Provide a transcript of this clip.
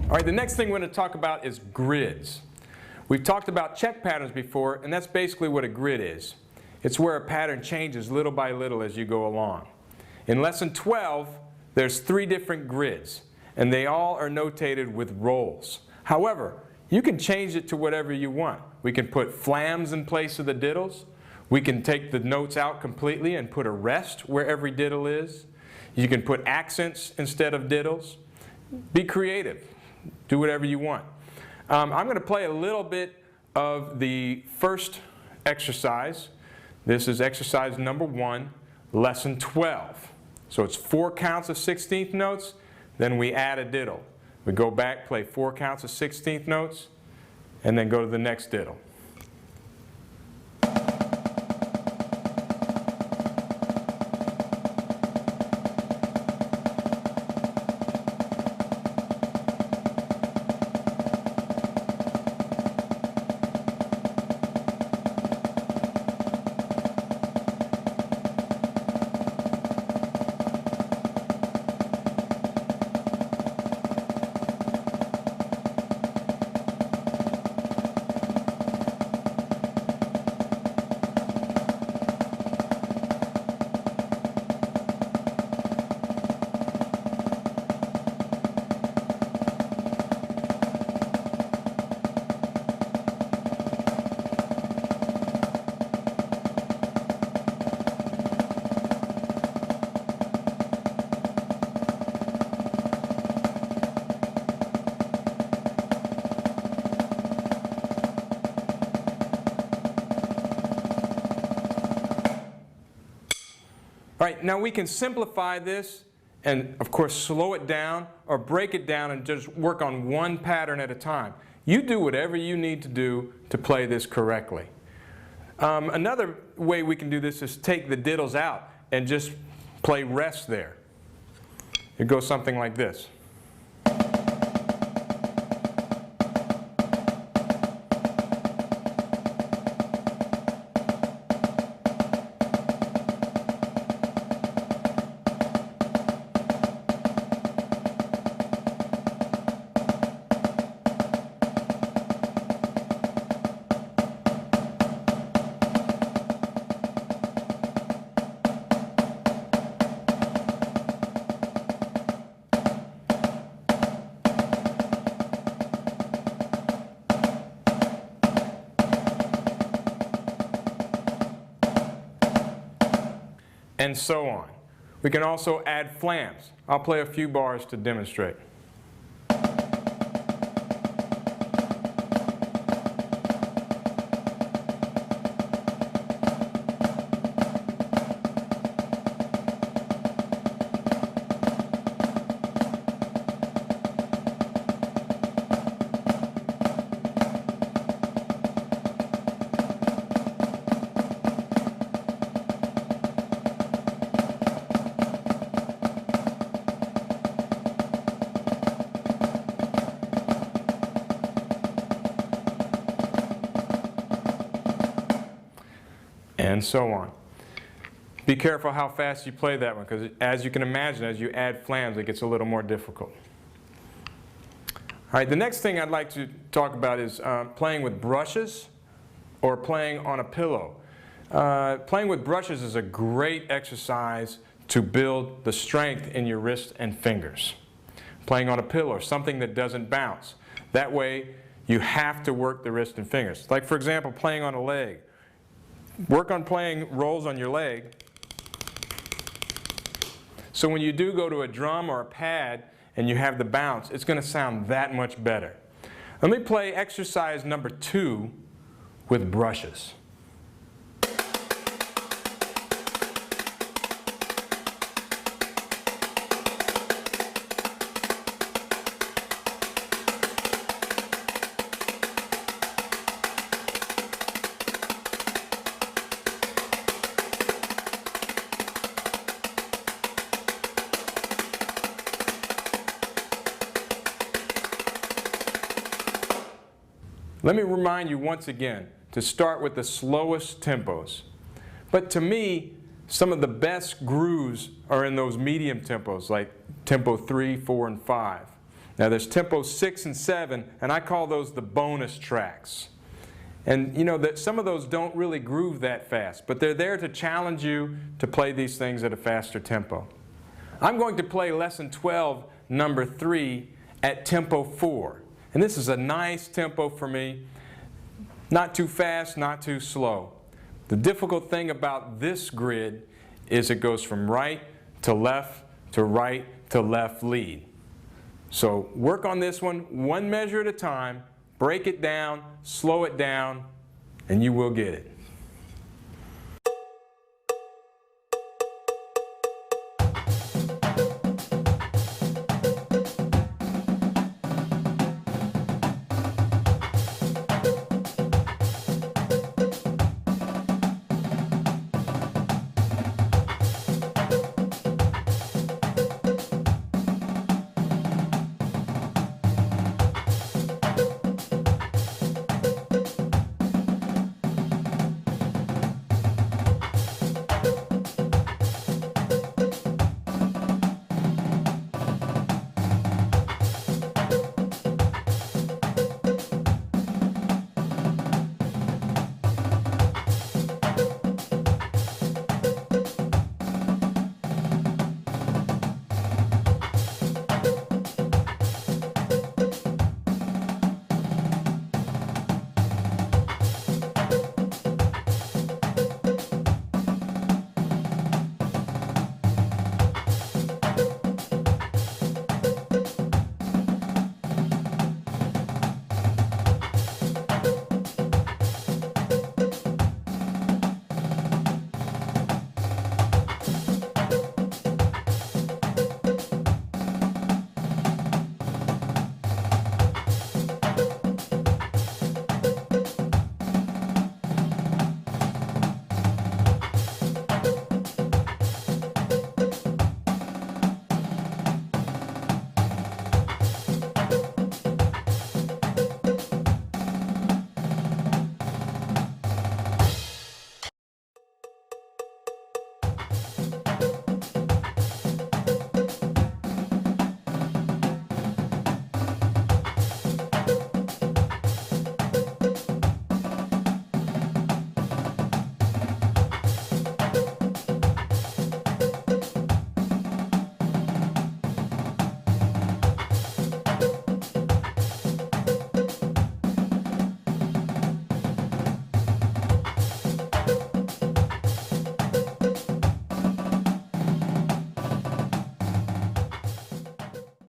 All right, the next thing we're going to talk about is grids. We've talked about check patterns before, and that's basically what a grid is. It's where a pattern changes little by little as you go along. In Lesson 12, there's 3 different grids, and they all are notated with rolls. However, you can change it to whatever you want. We can put flams in place of the diddles. We can take the notes out completely and put a rest where every diddle is. You can put accents instead of diddles. Be creative. Do whatever you want. I'm going to play a little bit of the first exercise. This is exercise number 1, lesson 12. So it's 4 counts of 16th notes, then we add a diddle. We go back, play 4 counts of 16th notes, and then go to the next diddle. All right, now we can simplify this and, of course, slow it down or break it down and just work on one pattern at a time. You do whatever you need to do to play this correctly. Another way we can do this is take the diddles out and just play rest there. It goes something like this. And so on. We can also add flams. I'll play a few bars to demonstrate. And so on. Be careful how fast you play that one, because as you can imagine, as you add flams, it gets a little more difficult. All right, the next thing I'd like to talk about is playing with brushes or playing on a pillow. Playing with brushes is a great exercise to build the strength in your wrists and fingers. Playing on a pillow or something that doesn't bounce. That way, you have to work the wrist and fingers. Like, for example, playing on a leg. Work on playing rolls on your leg, so when you do go to a drum or a pad and you have the bounce, it's going to sound that much better. Let me play exercise number 2 with brushes. Let me remind you once again to start with the slowest tempos. But to me, some of the best grooves are in those medium tempos, like tempo 3, 4, and 5. Now there's tempo 6 and 7, and I call those the bonus tracks. And you know that some of those don't really groove that fast, but they're there to challenge you to play these things at a faster tempo. I'm going to play lesson 12, number 3, at tempo 4. And this is a nice tempo for me. Not too fast, not too slow. The difficult thing about this grid is it goes from right to left to right to left lead. So work on this one measure at a time, break it down, slow it down, and you will get it.